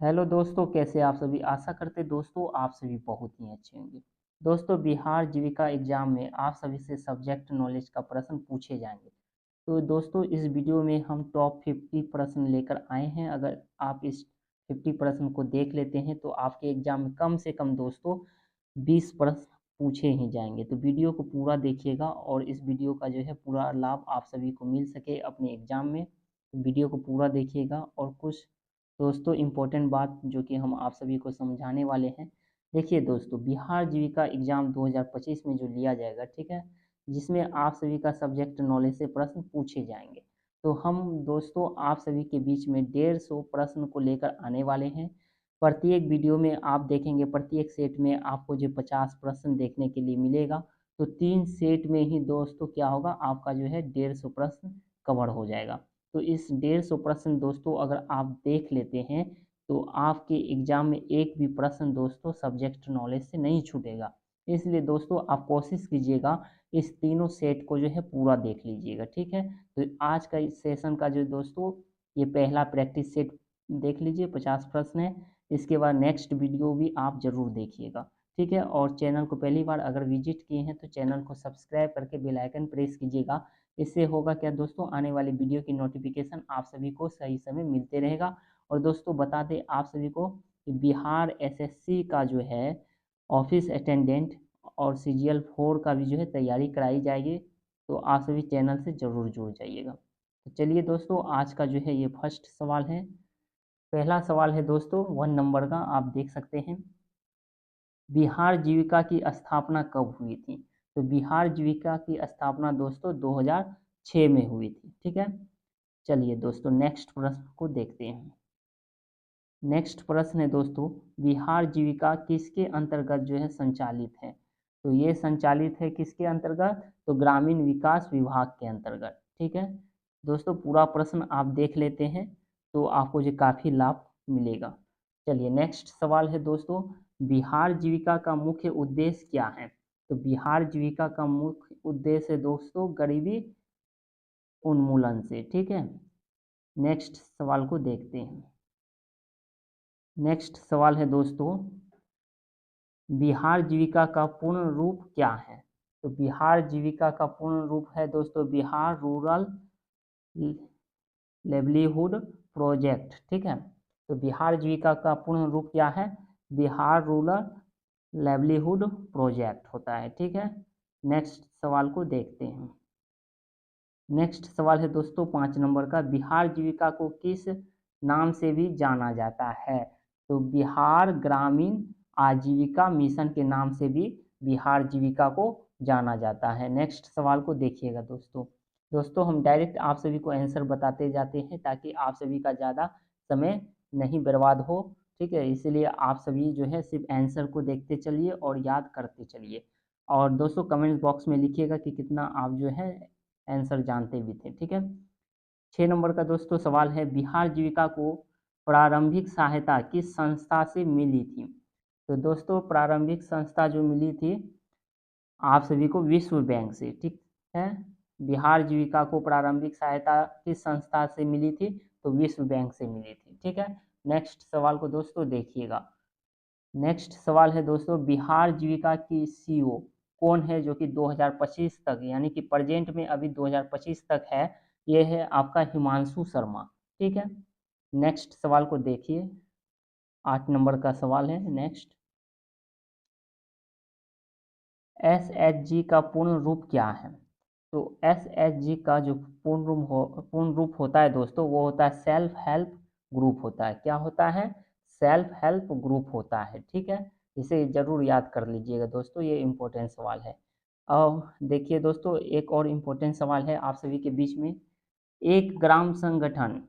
Hello दोस्तों, कैसे आप सभी। आशा करते दोस्तों आप सभी बहुत ही अच्छे होंगे। दोस्तों, बिहार जीविका एग्जाम में आप सभी से सब्जेक्ट नॉलेज का प्रश्न पूछे जाएंगे। तो दोस्तों, इस वीडियो में हम टॉप 50 प्रश्न लेकर आए हैं। अगर आप इस 50 प्रश्न को देख लेते हैं तो आपके एग्जाम में कम से कम दोस्तों 20 प्रश्न पूछे ही जाएंगे। तो वीडियो को पूरा देखिएगा और इस वीडियो का जो है पूरा लाभ आप सभी को मिल सके अपने एग्जाम में। तो वीडियो को पूरा देखिएगा और कुछ दोस्तों इम्पोर्टेंट बात जो कि हम आप सभी को समझाने वाले हैं। देखिए दोस्तों, बिहार जीविका एग्जाम 2025 में जो लिया जाएगा, ठीक है, जिसमें आप सभी का सब्जेक्ट नॉलेज से प्रश्न पूछे जाएंगे। तो हम दोस्तों आप सभी के बीच में 150 प्रश्न को लेकर आने वाले हैं। प्रत्येक वीडियो में आप देखेंगे, प्रत्येक सेट में आपको जो 50 प्रश्न देखने के लिए मिलेगा। तो 3 सेट में ही दोस्तों क्या होगा, आपका जो है 150 प्रश्न कवर हो जाएगा। तो इस 150 प्रश्न दोस्तों अगर आप देख लेते हैं तो आपके एग्जाम में एक भी प्रश्न दोस्तों सब्जेक्ट नॉलेज से नहीं छूटेगा। इसलिए दोस्तों आप कोशिश कीजिएगा इस तीनों सेट को जो है पूरा देख लीजिएगा, ठीक है। तो आज का इस सेशन का जो दोस्तों ये पहला प्रैक्टिस सेट देख लीजिए, 50 प्रश्न है। इसके बाद नेक्स्ट वीडियो भी आप जरूर देखिएगा, ठीक है। और चैनल को पहली बार अगर विजिट किए हैं तो चैनल को सब्सक्राइब करके बेल आइकन प्रेस कीजिएगा। इससे होगा क्या दोस्तों, आने वाली वीडियो की नोटिफिकेशन आप सभी को सही समय मिलते रहेगा। और दोस्तों बता दें आप सभी को कि बिहार एसएससी का जो है ऑफिस अटेंडेंट और सीजीएल 4 का भी जो है तैयारी कराई जाएगी। तो आप सभी चैनल से जरूर जुड़ जाइएगा। तो चलिए दोस्तों, आज का जो है ये फर्स्ट सवाल है। पहला सवाल है दोस्तों 1 नंबर का, आप देख सकते हैं। बिहार जीविका की स्थापना कब हुई थी? तो बिहार जीविका की स्थापना दोस्तों 2006 में हुई थी, ठीक है। चलिए दोस्तों नेक्स्ट प्रश्न को देखते हैं। नेक्स्ट प्रश्न है दोस्तों, बिहार जीविका किसके अंतर्गत जो है संचालित है? तो ये संचालित है किसके अंतर्गत? तो ग्रामीण विकास विभाग के अंतर्गत, ठीक है। दोस्तों पूरा प्रश्न आप देख लेते हैं तो आपको जो काफ़ी लाभ मिलेगा। चलिए नेक्स्ट सवाल है दोस्तों, बिहार जीविका का मुख्य उद्देश्य क्या है? तो बिहार जीविका का मुख्य उद्देश्य है दोस्तों गरीबी उन्मूलन से, ठीक है। नेक्स्ट सवाल को देखते हैं। नेक्स्ट सवाल है दोस्तों, बिहार जीविका का पूर्ण रूप क्या है? तो बिहार जीविका का पूर्ण रूप है दोस्तों बिहार रूरल लेवलीहुड प्रोजेक्ट, ठीक है। तो बिहार जीविका का पूर्ण रूप क्या है? बिहार रूरल लेवलीहुड प्रोजेक्ट होता है, ठीक है। नेक्स्ट सवाल को देखते हैं। नेक्स्ट सवाल है दोस्तों 5 नंबर का, बिहार जीविका को किस नाम से भी जाना जाता है? तो बिहार ग्रामीण आजीविका मिशन के नाम से भी बिहार जीविका को जाना जाता है। नेक्स्ट सवाल को देखिएगा दोस्तों। दोस्तों हम डायरेक्ट आप सभी को आंसर बताते जाते हैं ताकि आप सभी का ज़्यादा समय नहीं बर्बाद हो, ठीक है। इसलिए आप सभी जो है सिर्फ आंसर को देखते चलिए और याद करते चलिए। और दोस्तों कमेंट बॉक्स में लिखिएगा कि कितना आप जो है आंसर जानते भी थे, ठीक है। 6 नंबर का दोस्तों सवाल है, बिहार जीविका को प्रारंभिक सहायता किस संस्था से मिली थी? तो दोस्तों प्रारंभिक संस्था जो मिली थी आप सभी को विश्व बैंक से, ठीक है। बिहार जीविका को प्रारंभिक सहायता किस संस्था से मिली थी? तो विश्व बैंक से मिली थी, ठीक है। नेक्स्ट सवाल को दोस्तों देखिएगा। नेक्स्ट सवाल है दोस्तों, बिहार जीविका की सीईओ कौन है जो कि 2025 तक यानी कि प्रेजेंट में अभी 2025 तक है? ये है आपका हिमांशु शर्मा, ठीक है। नेक्स्ट सवाल को देखिए, 8 नंबर का सवाल है। नेक्स्ट, एसएचजी का पूर्ण रूप क्या है? तो एसएचजी का जो पूर्ण रूप होता है दोस्तों वो होता है सेल्फ हेल्प ग्रुप होता है। क्या होता है? सेल्फ हेल्प ग्रुप होता है, ठीक है। इसे जरूर याद कर लीजिएगा दोस्तों, ये इम्पोर्टेंट सवाल है। अब देखिए दोस्तों एक और इम्पोर्टेंट सवाल है आप सभी के बीच में, एक ग्राम संगठन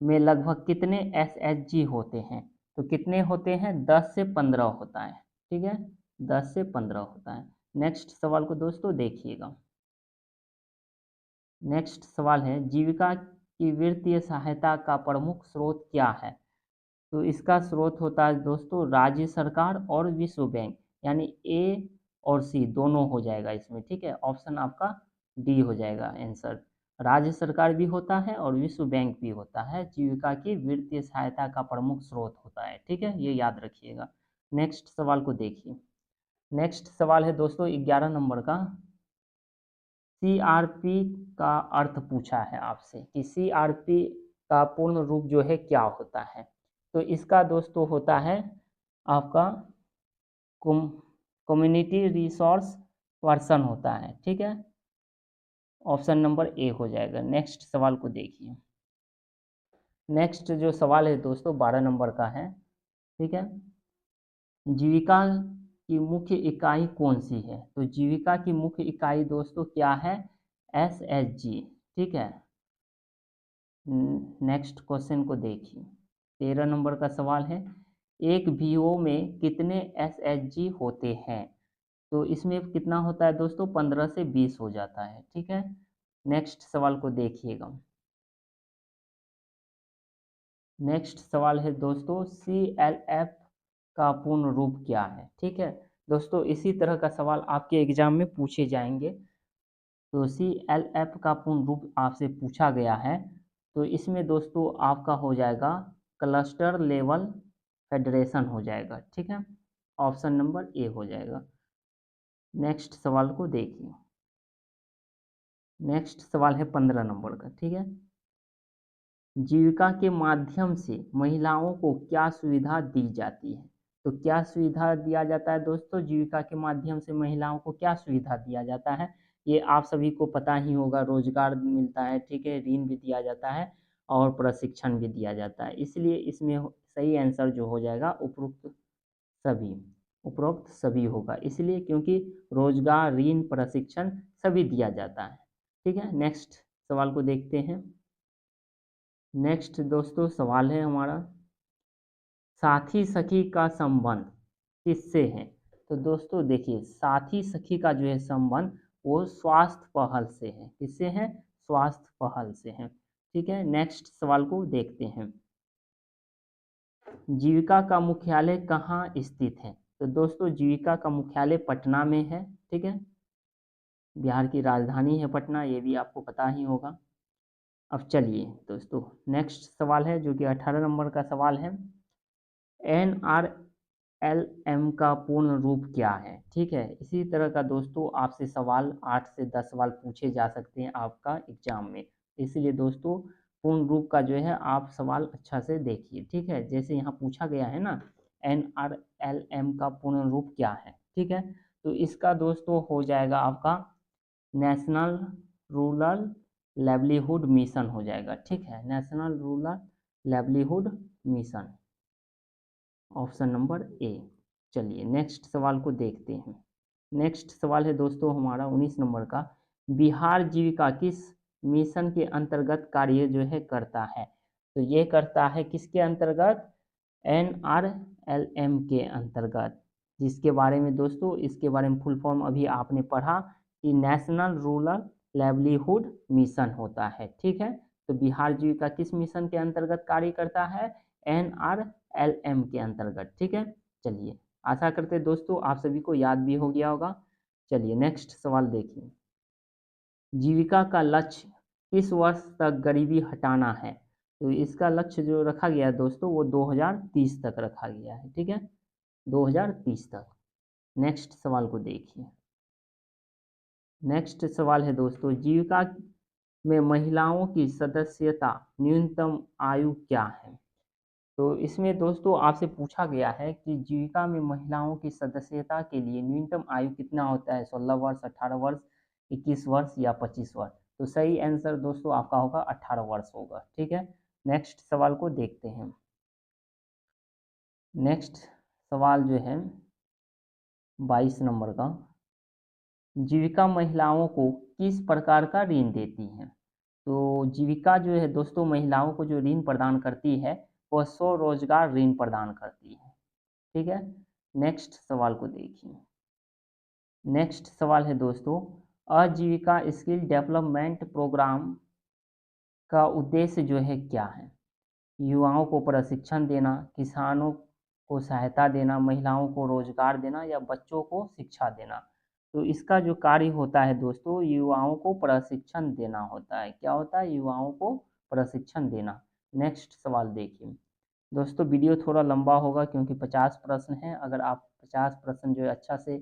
में लगभग कितने एसएचजी होते हैं? तो कितने होते हैं? 10 से 15 होता है, ठीक है। 10 से 15 होता है। नेक्स्ट सवाल को दोस्तों देखिएगा। नेक्स्ट सवाल है, जीविका की वित्तीय सहायता का प्रमुख स्रोत क्या है? तो इसका स्रोत होता है दोस्तों राज्य सरकार और विश्व बैंक, यानी ए और सी दोनों हो जाएगा इसमें, ठीक है। ऑप्शन आपका डी हो जाएगा आंसर। राज्य सरकार भी होता है और विश्व बैंक भी होता है, जीविका की वित्तीय सहायता का प्रमुख स्रोत होता है। ठीक है, ये याद रखिएगा। नेक्स्ट सवाल को देखिए। नेक्स्ट सवाल है दोस्तों 11 नंबर का। सीआरपी का अर्थ पूछा है आपसे कि सीआरपी का पूर्ण रूप जो है क्या होता है। तो इसका दोस्तों होता है आपका कम्युनिटी रिसोर्स पर्सन होता है। ठीक है, ऑप्शन नंबर ए हो जाएगा। नेक्स्ट सवाल को देखिए। नेक्स्ट जो सवाल है दोस्तों 12 नंबर का है। ठीक है, जीविका की मुख्य इकाई कौन सी है? तो जीविका की मुख्य इकाई दोस्तों क्या है? एसएचजी। ठीक है, नेक्स्ट क्वेश्चन को देखिए। 13 नंबर का सवाल है, एक वीओ में कितने एसएचजी होते हैं? तो इसमें कितना होता है दोस्तों? 15 से 20 हो जाता है। ठीक है, नेक्स्ट सवाल को देखिएगा। नेक्स्ट सवाल है दोस्तों सीएलएफ का पूर्ण रूप क्या है? ठीक है दोस्तों, इसी तरह का सवाल आपके एग्जाम में पूछे जाएंगे। तो सीएलएफ का पूर्ण रूप आपसे पूछा गया है, तो इसमें दोस्तों आपका हो जाएगा क्लस्टर लेवल फेडरेशन हो जाएगा। ठीक है, ऑप्शन नंबर ए हो जाएगा। नेक्स्ट सवाल को देखिए। नेक्स्ट सवाल है 15 नंबर का। ठीक है, जीविका के माध्यम से महिलाओं को क्या सुविधा दी जाती है? तो क्या सुविधा दिया जाता है दोस्तों? जीविका के माध्यम से महिलाओं को क्या सुविधा दिया जाता है? ये आप सभी को पता ही होगा, रोजगार मिलता है। ठीक है, ऋण भी दिया जाता है और प्रशिक्षण भी दिया जाता है। इसलिए इसमें सही आंसर जो हो जाएगा सभी उपरोक्त सभी होगा, इसलिए क्योंकि रोजगार, ऋण, प्रशिक्षण सभी दिया जाता है। ठीक है, नेक्स्ट सवाल को देखते हैं। नेक्स्ट दोस्तों सवाल है हमारा, साथी सखी का संबंध किससे है? तो दोस्तों देखिए, साथी सखी का जो है संबंध वो स्वास्थ्य पहल से है। किससे है? स्वास्थ्य पहल से है। ठीक है, नेक्स्ट सवाल को देखते हैं। जीविका का मुख्यालय कहाँ स्थित है? तो दोस्तों जीविका का मुख्यालय पटना में है। ठीक है, बिहार की राजधानी है पटना, ये भी आपको पता ही होगा। अब चलिए दोस्तों, नेक्स्ट सवाल है जो कि 18 नंबर का सवाल है। NRLM का पूर्ण रूप क्या है? ठीक है, इसी तरह का दोस्तों आपसे सवाल 8 से 10 सवाल पूछे जा सकते हैं आपका एग्जाम में, इसलिए दोस्तों पूर्ण रूप का जो है आप सवाल अच्छा से देखिए। ठीक है, जैसे यहाँ पूछा गया है ना, NRLM का पूर्ण रूप क्या है? ठीक है, तो इसका दोस्तों हो जाएगा आपका नेशनल रूरल लाइवलीहुड मिशन हो जाएगा। ठीक है, national rural livelihood mission, option number A. चलिए नेक्स्ट सवाल को देखते हैं। नेक्स्ट सवाल है दोस्तों हमारा 19 नंबर का, बिहार जीविका किस मिशन के अंतर्गत कार्य जो है करता है? तो ये करता है किसके अंतर्गत? NRLM के अंतर्गत, जिसके बारे में दोस्तों इसके बारे में फुल फॉर्म अभी आपने पढ़ा कि नेशनल रूरल लाइवलीहुड मिशन होता है। ठीक है, तो बिहार जीविका किस मिशन के अंतर्गत कार्य करता है? NRLM के अंतर्गत। ठीक है, चलिए आशा करते हैं दोस्तों आप सभी को याद भी हो गया होगा। चलिए नेक्स्ट सवाल देखिए। जीविका का लक्ष्य किस वर्ष तक गरीबी हटाना है? तो इसका लक्ष्य जो रखा गया है दोस्तों वो 2030 तक रखा गया है। ठीक है, 2030 तक। नेक्स्ट सवाल को देखिए। नेक्स्ट सवाल है दोस्तों, जीविका में महिलाओं की सदस्यता न्यूनतम आयु क्या है? तो इसमें दोस्तों आपसे पूछा गया है कि जीविका में महिलाओं की सदस्यता के लिए न्यूनतम आयु कितना होता है? 16 वर्ष, 18 वर्ष, 21 वर्ष या 25 वर्ष? तो सही आंसर दोस्तों आपका होगा 18 वर्ष होगा। ठीक है, नेक्स्ट सवाल को देखते हैं। नेक्स्ट सवाल जो है 22 नंबर का, जीविका महिलाओं को किस प्रकार का ऋण देती है? तो जीविका जो है दोस्तों महिलाओं को जो ऋण प्रदान करती है वह स्वरोजगार ऋण प्रदान करती है। ठीक है, नेक्स्ट सवाल को देखिए। नेक्स्ट सवाल है दोस्तों, आजीविका स्किल डेवलपमेंट प्रोग्राम का उद्देश्य जो है क्या है? युवाओं को प्रशिक्षण देना, किसानों को सहायता देना, महिलाओं को रोजगार देना या बच्चों को शिक्षा देना? तो इसका जो कार्य होता है दोस्तों, युवाओं को प्रशिक्षण देना होता है। क्या होता है? युवाओं को प्रशिक्षण देना। नेक्स्ट सवाल देखिए दोस्तों, वीडियो थोड़ा लंबा होगा क्योंकि 50 प्रश्न हैं। अगर आप 50 प्रश्न जो है अच्छा से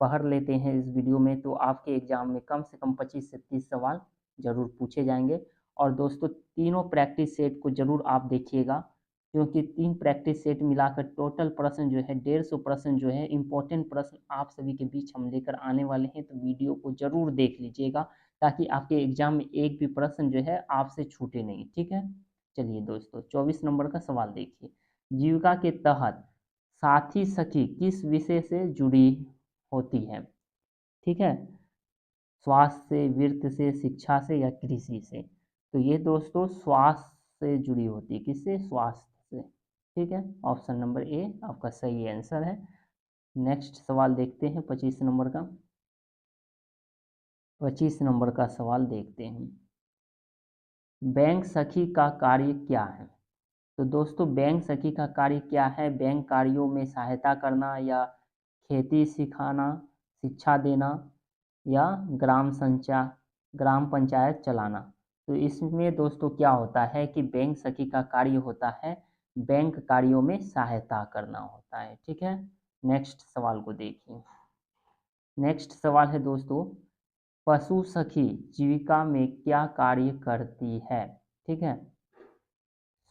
पढ़ लेते हैं इस वीडियो में, तो आपके एग्जाम में कम से कम 25 से 30 सवाल जरूर पूछे जाएंगे। और दोस्तों तीनों प्रैक्टिस सेट को जरूर आप देखिएगा, क्योंकि 3 प्रैक्टिस सेट मिलाकर टोटल प्रश्न जो है 150 प्रश्न जो है इम्पोर्टेंट प्रश्न आप सभी के बीच हम लेकर आने वाले हैं। तो वीडियो को जरूर देख लीजिएगा, ताकि आपके एग्जाम में एक भी प्रश्न जो है आपसे छूटे नहीं। ठीक है, चलिए दोस्तों 24 नंबर का सवाल देखिए। जीविका के तहत साथी सखी किस विषय से जुड़ी होती है? ठीक है, स्वास्थ्य से, वित्त से, शिक्षा से या कृषि से? तो ये दोस्तों स्वास्थ्य से जुड़ी होती है। किससे? स्वास्थ्य से। ठीक है, ऑप्शन नंबर ए आपका सही आंसर है। नेक्स्ट सवाल देखते हैं 25 नंबर का। 25 नंबर का सवाल देखते हैं, बैंक सखी का कार्य क्या है? तो दोस्तों बैंक सखी का कार्य क्या है? बैंक कार्यों में सहायता करना, या खेती सिखाना, शिक्षा देना, या ग्राम पंचायत चलाना? तो इसमें दोस्तों क्या होता है कि बैंक सखी का कार्य होता है बैंक कार्यों में सहायता करना होता है। ठीक है, नेक्स्ट सवाल को देखिए। नेक्स्ट सवाल है दोस्तों, पशु सखी जीविका में क्या कार्य करती है? ठीक है,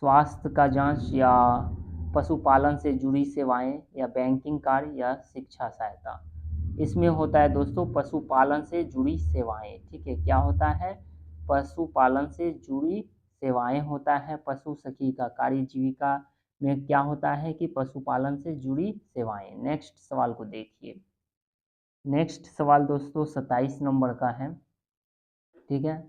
स्वास्थ्य का जांच, या पशुपालन से जुड़ी सेवाएं, या बैंकिंग कार्य, या शिक्षा सहायता? इसमें होता है दोस्तों पशुपालन से जुड़ी सेवाएं। ठीक है, क्या होता है? पशुपालन से जुड़ी सेवाएं होता है। पशु सखी का कार्य जीविका में क्या होता है कि पशुपालन से जुड़ी सेवाएं। नेक्स्ट सवाल को देखिए। नेक्स्ट सवाल दोस्तों 27 नंबर का है। ठीक है,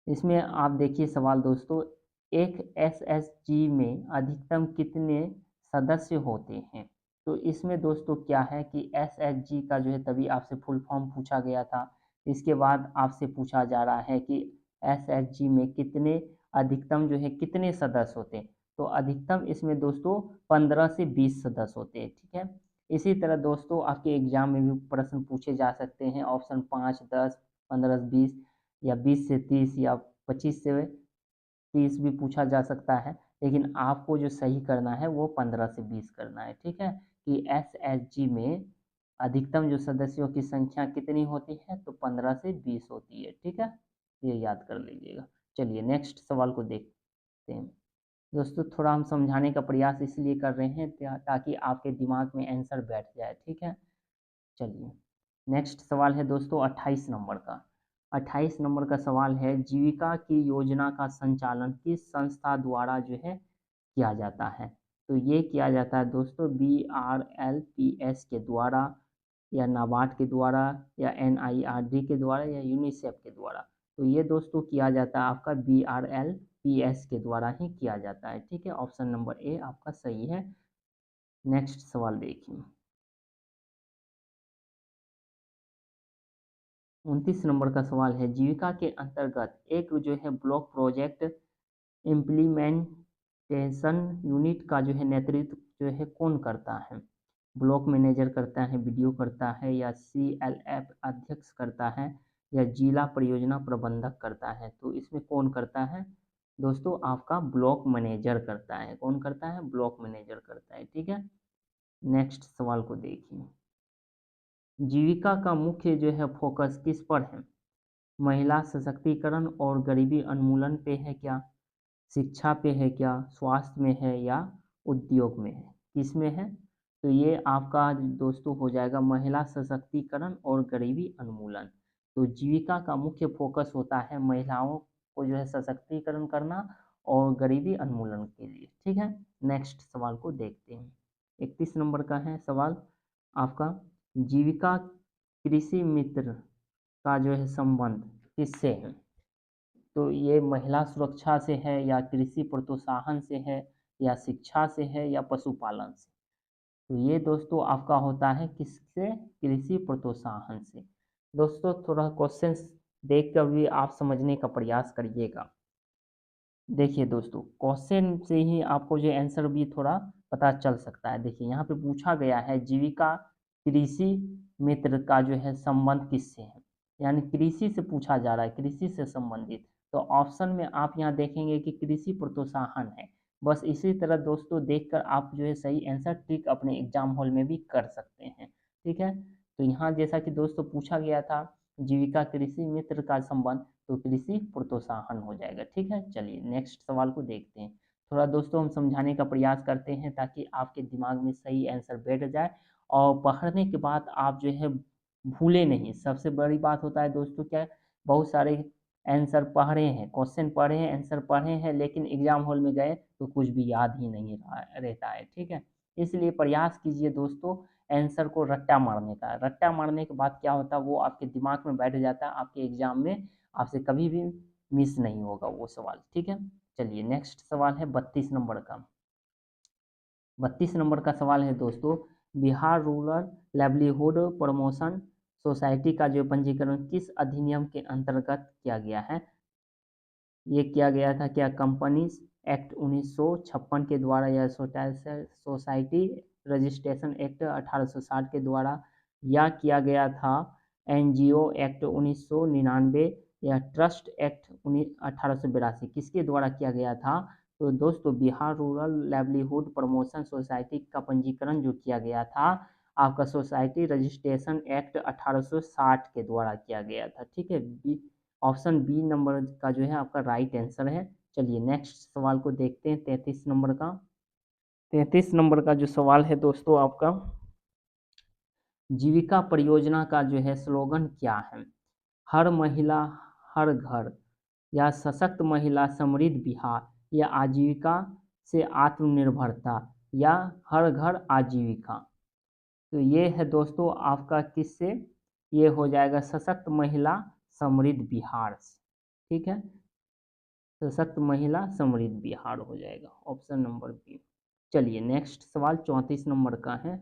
इसमें आप देखिए सवाल दोस्तों, एक एसएचजी में अधिकतम कितने सदस्य होते हैं? तो इसमें दोस्तों क्या है कि एसएचजी का जो है तभी आपसे फुल फॉर्म पूछा गया था। इसके बाद आपसे पूछा जा रहा है कि एसएचजी में कितने अधिकतम जो है कितने सदस्य होते हैं? तो अधिकतम इसमें दोस्तों 15 से 20 सदस्य होते हैं। ठीक है, इसी तरह दोस्तों आपके एग्जाम में भी प्रश्न पूछे जा सकते हैं। ऑप्शन 5, 10, 15, 20, या 20 से 30, या 25 से 30 भी पूछा जा सकता है। लेकिन आपको जो सही करना है वो 15 से 20 करना है। ठीक है, कि एसएचजी में अधिकतम जो सदस्यों की संख्या कितनी होती है? तो 15 से 20 होती है। ठीक है, ये याद कर लीजिएगा। चलिए नेक्स्ट सवाल को देखते हैं दोस्तों। थोड़ा हम समझाने का प्रयास इसलिए कर रहे हैं ताकि आपके दिमाग में आंसर बैठ जाए। ठीक है, चलिए नेक्स्ट सवाल है दोस्तों 28 नंबर का। 28 नंबर का सवाल है, जीविका की योजना का संचालन किस संस्था द्वारा जो है किया जाता है? तो ये किया जाता है दोस्तों BRLPS के द्वारा, या नाबार्ड के द्वारा, या NIRD के द्वारा, या यूनिसेफ के द्वारा? तो ये दोस्तों किया जाता है आपका BRLPS के द्वारा ही किया जाता है। ठीक है, ऑप्शन नंबर ए आपका सही है। नेक्स्ट सवाल देखिए 29 नंबर का सवाल है, जीविका के अंतर्गत एक जो है ब्लॉक प्रोजेक्ट इम्प्लीमेंटेशन यूनिट का जो है नेतृत्व जो है कौन करता है? ब्लॉक मैनेजर करता है, बीडीओ करता है, या CLF अध्यक्ष करता है, या जिला परियोजना प्रबंधक करता है? तो इसमें कौन करता है दोस्तों? आपका ब्लॉक मैनेजर करता है। कौन करता है? ब्लॉक मैनेजर करता है। ठीक है, नेक्स्ट सवाल को देखिए। जीविका का मुख्य जो है फोकस किस पर है? महिला सशक्तिकरण और गरीबी उन्मूलन पे है क्या? शिक्षा पे है क्या? स्वास्थ्य में है, या उद्योग में है? किसमें है? तो ये आपका दोस्तों हो जाएगा महिला सशक्तिकरण और गरीबी उन्मूलन। तो जीविका का मुख्य फोकस होता है महिलाओं को जो है सशक्तिकरण करना और गरीबी उन्मूलन के लिए। ठीक है, नेक्स्ट सवाल को देखते हैं। 31 नंबर का है सवाल आपका, जीविका कृषि मित्र का जो है संबंध किससे है? तो ये महिला सुरक्षा से है, या कृषि प्रोत्साहन से है, या शिक्षा से है, या पशुपालन से? तो ये दोस्तों आपका होता है किससे? कृषि प्रोत्साहन से। दोस्तों थोड़ा क्वेश्चंस देख कर भी आप समझने का प्रयास करिएगा। देखिए दोस्तों क्वेश्चन से ही आपको जो आंसर भी थोड़ा पता चल सकता है। देखिए यहाँ पे पूछा गया है जीविका कृषि मित्र का जो है संबंध किससे है, यानी कृषि से पूछा जा रहा है, कृषि से संबंधित। तो ऑप्शन में आप यहाँ देखेंगे कि कृषि प्रोत्साहन है। बस इसी तरह दोस्तों देखकर आप जो है सही आंसर टिक अपने एग्जाम हॉल में भी कर सकते हैं। ठीक है, तो यहाँ जैसा कि दोस्तों पूछा गया था जीविका कृषि मित्र का संबंध, तो कृषि प्रोत्साहन हो जाएगा। ठीक है, चलिए नेक्स्ट सवाल को देखते हैं। थोड़ा दोस्तों हम समझाने का प्रयास करते हैं ताकि आपके दिमाग में सही आंसर बैठ जाए और पढ़ने के बाद आप जो है भूले नहीं। सबसे बड़ी बात होता है दोस्तों क्या है, बहुत सारे आंसर पढ़े हैं, क्वेश्चन पढ़े हैं, आंसर पढ़े हैं, लेकिन एग्जाम हॉल में गए तो कुछ भी याद ही नहीं रहता है। ठीक है, इसलिए प्रयास कीजिए दोस्तों आंसर को रट्टा मारने का। रट्टा मारने के बाद क्या होता है, वो आपके दिमाग में बैठ जाता है, आपके एग्जाम में आपसे कभी भी मिस नहीं होगा वो सवाल। ठीक है, चलिए नेक्स्ट सवाल है 32 नंबर का। 32 नंबर का सवाल है दोस्तों, Bihar rural livelihood promotion society का जो पंजीकरण किस अधिनियम के अंतर्गत किया गया है। ये किया गया था क्या कंपनीज एक्ट 1956 के द्वारा या सोसाइटी रजिस्ट्रेशन एक्ट 1860 के द्वारा, या किया गया था एनजीओ एक्ट 1999 या ट्रस्ट एक्ट 1882, किसके द्वारा किया गया था। तो दोस्तों Bihar rural livelihood promotion society का पंजीकरण जो किया गया था आपका सोसाइटी रजिस्ट्रेशन एक्ट 1860 के द्वारा किया गया था। ठीक है, ऑप्शन बी नंबर का जो है आपका राइट आंसर है। चलिए नेक्स्ट सवाल को देखते हैं 33 नंबर का। 33 नंबर का जो सवाल है दोस्तों आपका, जीविका परियोजना का जो है स्लोगन क्या है। हर महिला हर घर, या सशक्त महिला समृद्ध बिहार, या आजीविका से आत्मनिर्भरता, या हर घर आजीविका। तो ये है दोस्तों आपका किससे, ये हो जाएगा सशक्त महिला समृद्ध बिहार से। ठीक है, सशक्त महिला समृद्ध बिहार हो जाएगा ऑप्शन नंबर बी। चलिए नेक्स्ट सवाल 34 नंबर का है,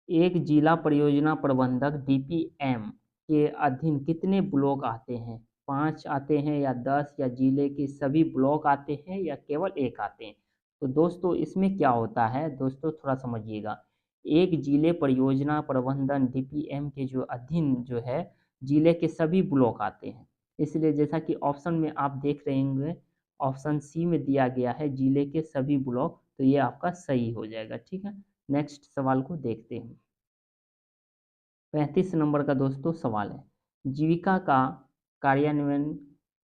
एक जिला परियोजना प्रबंधक डीपीएम के अधीन कितने ब्लॉक आते हैं। 5 आते हैं या 10, या जिले के सभी ब्लॉक आते हैं या केवल एक आते हैं। तो दोस्तों इसमें क्या होता है दोस्तों थोड़ा समझिएगा, एक जिले परियोजना प्रबंधन डीपीएम के जो अधीन जो है जिले के सभी ब्लॉक आते हैं। इसलिए जैसा कि ऑप्शन में आप देख रहे होंगे ऑप्शन सी में दिया गया है जिले के सभी ब्लॉक, तो ये आपका सही हो जाएगा। ठीक है, नेक्स्ट सवाल को देखते हैं। 35 नंबर का दोस्तों सवाल है, जीविका का कार्यान्वयन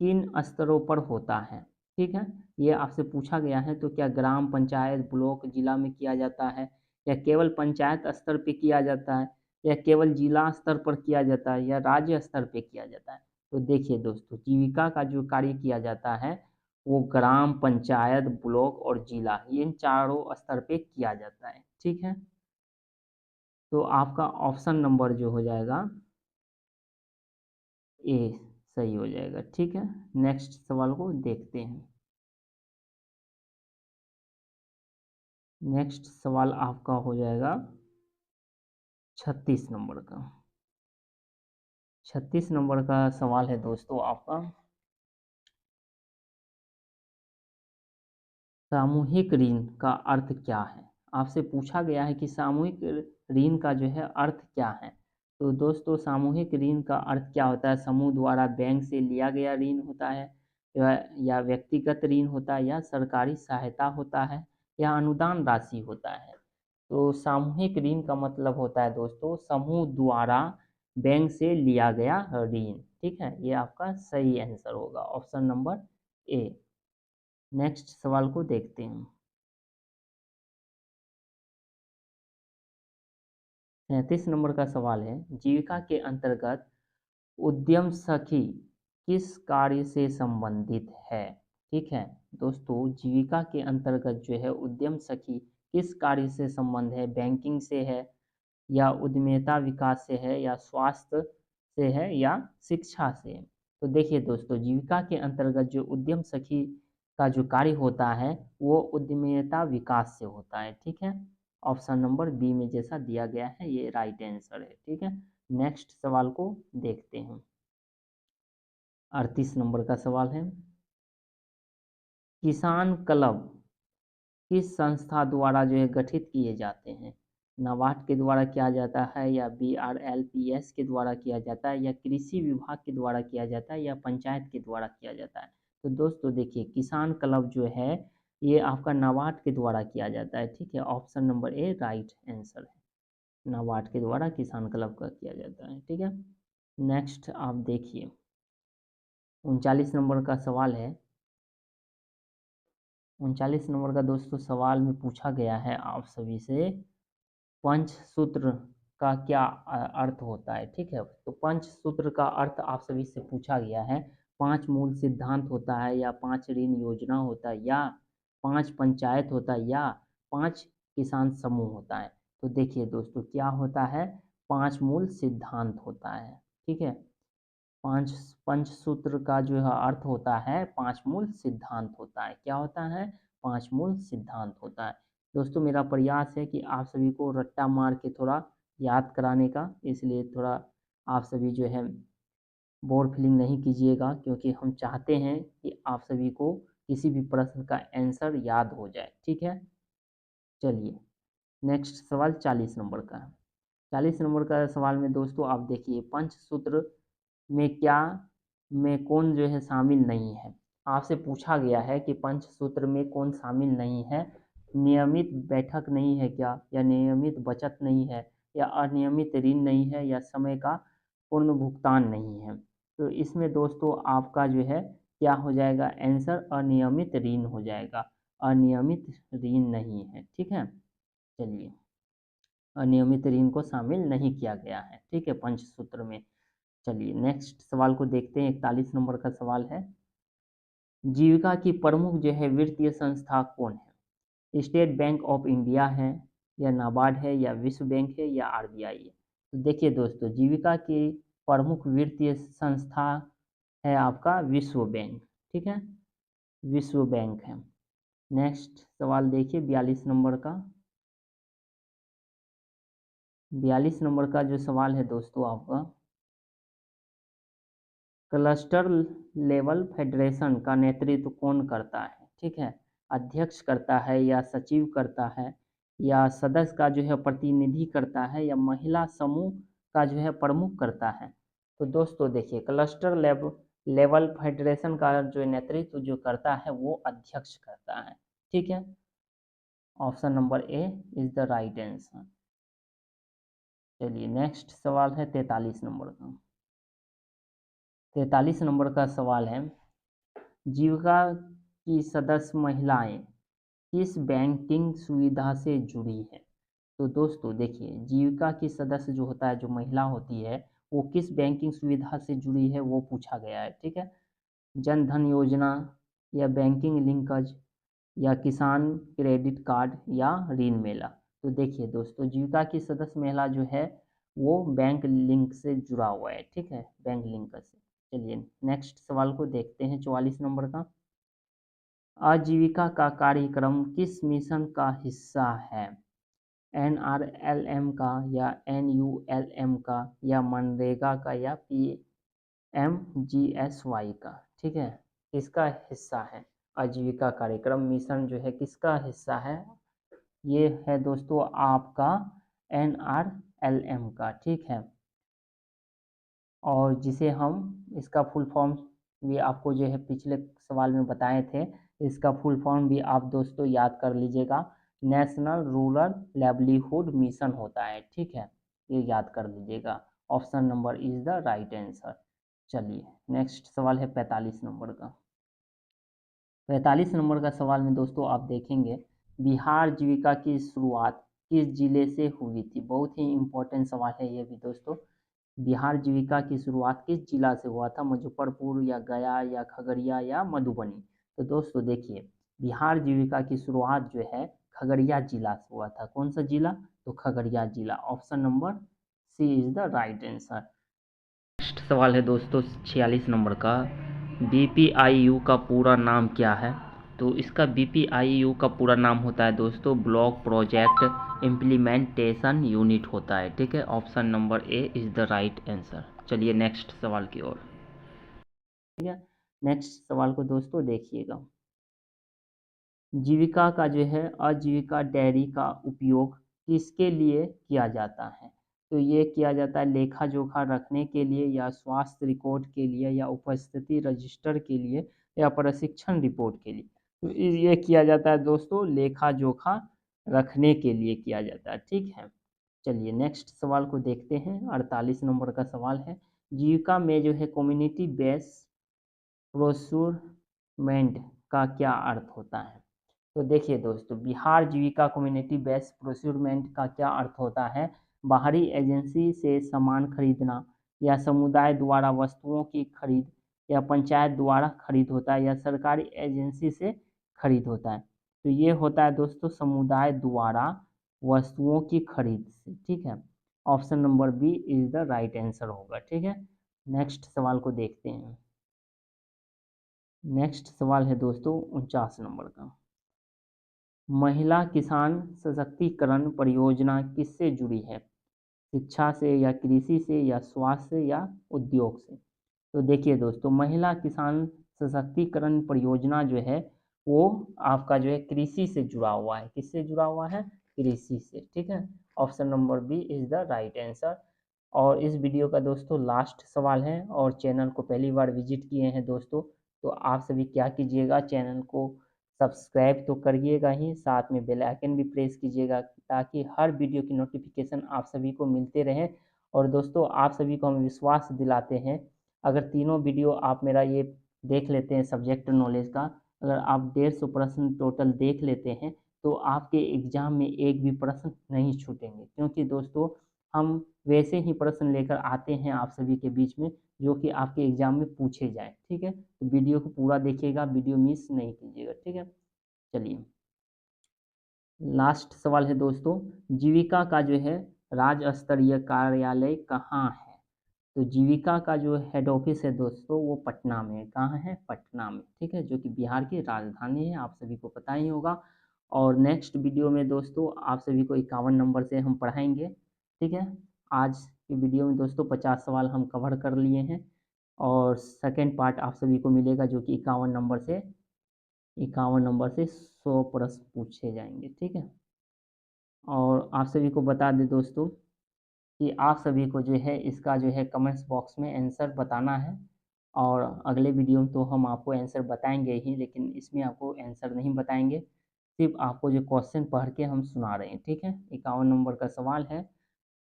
किन स्तरों पर होता है। ठीक है, ये आपसे पूछा गया है, तो क्या ग्राम पंचायत ब्लॉक जिला में किया जाता है, या केवल पंचायत स्तर पे किया जाता है, या केवल जिला स्तर पर किया जाता है, या राज्य स्तर पे किया जाता है। तो देखिए दोस्तों जीविका का जो कार्य किया जाता है वो ग्राम पंचायत ब्लॉक और जिला इन चारों स्तर पे किया जाता है। ठीक है, तो आपका ऑप्शन नंबर जो हो जाएगा ए सही हो जाएगा। ठीक है, नेक्स्ट सवाल को देखते हैं। नेक्स्ट सवाल आपका हो जाएगा 36 नंबर का। 36 नंबर का सवाल है दोस्तों आपका, सामूहिक ऋण का अर्थ क्या है। आपसे पूछा गया है कि सामूहिक ऋण का जो है अर्थ क्या है। तो दोस्तों सामूहिक ऋण का अर्थ क्या होता है, समूह द्वारा बैंक से लिया गया ऋण होता है, या व्यक्तिगत ऋण होता है, या सरकारी सहायता होता है, या अनुदान राशि होता है। तो सामूहिक ऋण का मतलब होता है दोस्तों समूह द्वारा बैंक से लिया गया ऋण। ठीक है, ये आपका सही आंसर होगा ऑप्शन नंबर ए। नेक्स्ट सवाल को देखते हैं। 37 नंबर का सवाल है, जीविका के अंतर्गत उद्यम सखी किस कार्य से संबंधित है। ठीक है दोस्तों, जीविका के अंतर्गत जो है उद्यम सखी किस कार्य से संबंध है, बैंकिंग से है, या उद्यमिता विकास से है, या स्वास्थ्य से है, या शिक्षा से है। तो देखिए दोस्तों जीविका के अंतर्गत जो उद्यम सखी का जो कार्य होता है वो उद्यमिता विकास से होता है। ठीक है, ऑप्शन नंबर बी में जैसा दिया गया है ये राइट आंसर है। ठीक है, नेक्स्ट सवाल को देखते हैं। 38 नंबर का सवाल है, किसान क्लब किस संस्था द्वारा जो है गठित किए जाते हैं? नाबार्ड के द्वारा किया जाता है या BRLPS के द्वारा किया जाता है या कृषि विभाग के द्वारा किया जाता है या पंचायत के द्वारा किया जाता है? तो दोस्तों देखिए, किसान क्लब जो है ये आपका नाबार्ड के द्वारा किया जाता है, ठीक है। Option number A right answer है, नाबार्ड के द्वारा किसान क्लब का किया जाता है, ठीक है। नेक्स्ट आप देखिए 39 नंबर का सवाल है। 39 नंबर का दोस्तों सवाल में पूछा गया है आप सभी से, पंचसूत्र का क्या अर्थ होता है, ठीक है। तो पंचसूत्र का अर्थ आप सभी से पूछा गया है, 5 मूल सिद्धांत होता है या 5 ऋण योजना होता है या 5 पंचायत होता है या 5 किसान समूह होता है। तो देखिए दोस्तों क्या होता है, 5 मूल सिद्धांत होता है, ठीक है। पांच पंचसूत्र का जो है अर्थ होता है 5 मूल सिद्धांत होता है। क्या होता है? 5 मूल सिद्धांत होता है। दोस्तों मेरा प्रयास है कि आप सभी को रट्टा मार के थोड़ा याद कराने का, इसलिए थोड़ा आप सभी जो है बोर फीलिंग नहीं कीजिएगा, क्योंकि हम चाहते हैं कि आप सभी को किसी भी प्रश्न का आंसर याद हो जाए, ठीक है। चलिए नेक्स्ट सवाल 40 नंबर का है। 40 नंबर का सवाल में दोस्तों आप देखिए, पंचसूत्र में क्या में कौन जो है शामिल नहीं है। आपसे पूछा गया है कि पंचसूत्र में कौन शामिल नहीं है। नियमित बैठक नहीं है क्या, या नियमित बचत नहीं है, या अनियमित ऋण नहीं है, या समय का पूर्ण भुगतान नहीं है। तो इसमें दोस्तों आपका जो है क्या हो जाएगा आंसर, अनियमित ऋण हो जाएगा। अनियमित ऋण नहीं है, ठीक है। चलिए अनियमित ऋण को शामिल नहीं किया गया है, ठीक है, पंचसूत्र में। चलिए नेक्स्ट सवाल को देखते हैं। 41 नंबर का सवाल है, जीविका की प्रमुख जो है वित्तीय संस्था कौन है? स्टेट बैंक ऑफ इंडिया है, या नाबार्ड है, या विश्व बैंक है, या RBI है। तो देखिए दोस्तों, जीविका की प्रमुख वित्तीय संस्था है आपका विश्व बैंक, ठीक है, विश्व बैंक है। नेक्स्ट सवाल देखिए 42 नंबर का। 42 नंबर का जो सवाल है दोस्तों आपका, क्लस्टर लेवल फेडरेशन का नेतृत्व कौन करता है, ठीक है। अध्यक्ष करता है, या सचिव करता है, या सदस्य का जो है प्रतिनिधि करता है, या महिला समूह का जो है प्रमुख करता है। तो दोस्तों देखिए, क्लस्टर लेवल फेडरेशन का जो नेतृत्व जो करता है वो अध्यक्ष करता है, ठीक है। Option number A is the right answer. चलिए नेक्स्ट सवाल है 43 नंबर का। 43 नंबर का सवाल है, जीविका की सदस्य महिलाएं किस बैंकिंग सुविधा से जुड़ी है? तो दोस्तों देखिए, जीविका की सदस्य जो होता है, जो महिला होती है, वो किस बैंकिंग सुविधा से जुड़ी है वो पूछा गया है, ठीक है। जन धन योजना, या बैंकिंग लिंकज, या किसान क्रेडिट कार्ड, या ऋण मेला। तो देखिए दोस्तों, जीविका की सदस्य महिला जो है वो बैंक लिंक से जुड़ा हुआ है, ठीक है, बैंक लिंक से। चलिए नेक्स्ट सवाल को देखते हैं 44 नंबर का। आजीविका का कार्यक्रम किस मिशन का हिस्सा है? NRLM का, या NULM का, या मनरेगा का, या PMGSY का, ठीक है। किसका हिस्सा है? आजीविका कार्यक्रम मिशन जो है किसका हिस्सा है? ये है दोस्तों आपका NRLM का, ठीक है। और जिसे हम इसका फुल फॉर्म भी आपको जो है पिछले सवाल में बताए थे, इसका फुल फॉर्म भी आप दोस्तों याद कर लीजिएगा, नेशनल रूरल लाइवलीहुड मिशन होता है, ठीक है, ये याद कर लीजिएगा। Option number is the right answer. चलिए नेक्स्ट सवाल है 45 नंबर का। 45 नंबर का सवाल में दोस्तों आप देखेंगे, बिहार जीविका की शुरुआत किस जिले से हुई थी? बहुत ही इम्पोर्टेंट सवाल है ये भी दोस्तों। बिहार जीविका की शुरुआत किस जिला से हुआ था? मुजफ्फरपुर, या गया, या खगड़िया, या मधुबनी। तो दोस्तों देखिए, बिहार जीविका की शुरुआत जो है खगड़िया जिला से हुआ था। कौन सा जिला? तो खगड़िया जिला। Option number C is the right answer. Next सवाल है दोस्तों 46 नंबर का, BPIU का पूरा नाम क्या है? तो इसका BPIU का पूरा नाम होता है दोस्तों ब्लॉक प्रोजेक्ट इम्प्लीमेंटेशन यूनिट होता है, ठीक है। Option number A is the right answer. चलिए नेक्स्ट सवाल की ओर, ठीक है। नेक्स्ट सवाल को दोस्तों देखिएगा, जीविका का जो है आजीविका डेयरी का उपयोग किसके लिए किया जाता है? तो ये किया जाता है लेखा जोखा रखने के लिए, या स्वास्थ्य रिकॉर्ड के लिए, या उपस्थिति रजिस्टर के लिए, या प्रशिक्षण रिपोर्ट के लिए। तो ये किया जाता है दोस्तों लेखा जोखा रखने के लिए किया जाता है, ठीक है। चलिए नेक्स्ट सवाल को देखते हैं। 48 नंबर का सवाल है, जीविका में जो है कम्युनिटी बेस्ड प्रोक्योरमेंट का क्या अर्थ होता है? तो देखिए दोस्तों, बिहार जीविका कम्युनिटी बेस्ड प्रोक्योरमेंट का क्या अर्थ होता है? बाहरी एजेंसी से सामान खरीदना, या समुदाय द्वारा वस्तुओं की खरीद, या पंचायत द्वारा खरीद होता है, या सरकारी एजेंसी से खरीद होता है। तो ये होता है दोस्तों समुदाय द्वारा वस्तुओं की खरीद से, ठीक है। Option number B is the right answer होगा, ठीक है। नेक्स्ट सवाल को देखते हैं। नेक्स्ट सवाल है दोस्तों 49 नंबर का, महिला किसान सशक्तिकरण परियोजना किससे जुड़ी है? शिक्षा से, या कृषि से, या स्वास्थ्य से, या उद्योग से? तो देखिए दोस्तों, महिला किसान सशक्तिकरण परियोजना जो है वो आपका जो है कृषि से जुड़ा हुआ है। किससे जुड़ा हुआ है? कृषि से, ठीक है। Option number B is the right answer. और इस वीडियो का दोस्तों लास्ट सवाल है, और चैनल को पहली बार विजिट किए हैं दोस्तों, तो आप सभी क्या कीजिएगा, चैनल को सब्सक्राइब तो करिएगा ही, साथ में बेल आइकन भी प्रेस कीजिएगा, ताकि हर वीडियो की नोटिफिकेशन आप सभी को मिलते रहे। और दोस्तों आप सभी को हम विश्वास दिलाते हैं, अगर तीनों वीडियो आप मेरा ये देख लेते हैं सब्जेक्ट नॉलेज का, अगर आप 150 प्रश्न टोटल देख लेते हैं, तो आपके एग्जाम में एक भी प्रश्न नहीं छूटेंगे, क्योंकि दोस्तों हम वैसे ही प्रश्न लेकर आते हैं आप सभी के बीच में जो कि आपके एग्जाम में पूछे जाए, ठीक है। तो वीडियो को पूरा देखिएगा, वीडियो मिस नहीं कीजिएगा, ठीक है। चलिए लास्ट सवाल है दोस्तों, जीविका का जो है राज्य स्तरीय कार्यालय कहाँ है? तो जीविका का जो हेड ऑफिस है दोस्तों वो पटना में है। कहाँ है? पटना में, ठीक है, जो कि बिहार की राजधानी है, आप सभी को पता ही होगा। और नेक्स्ट वीडियो में दोस्तों आप सभी को 51 नंबर से हम पढ़ाएंगे, ठीक है। आज की वीडियो में दोस्तों 50 सवाल हम कवर कर लिए हैं, और सेकेंड पार्ट आप सभी को मिलेगा जो कि 51 नंबर से 100 प्रश्न पूछे जाएंगे, ठीक है। और आप सभी को बता दें दोस्तों कि आप सभी को जो है इसका जो है कमेंट्स बॉक्स में आंसर बताना है, और अगले वीडियो में तो हम आपको आंसर बताएंगे ही, लेकिन इसमें आपको आंसर नहीं बताएंगे, सिर्फ आपको जो क्वेश्चन पढ़ के हम सुना रहे हैं, ठीक है। 51 नंबर का सवाल है,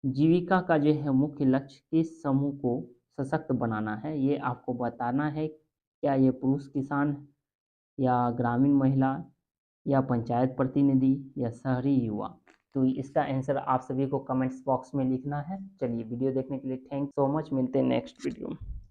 जीविका का जो है मुख्य लक्ष्य किस समूह को सशक्त बनाना है? ये आपको बताना है, क्या ये पुरुष किसान, या ग्रामीण महिला, या पंचायत प्रतिनिधि, या शहरी युवा? तो इसका आंसर आप सभी को कमेंट्स बॉक्स में लिखना है। चलिए वीडियो देखने के लिए थैंक सो मच, मिलते हैं नेक्स्ट वीडियो में।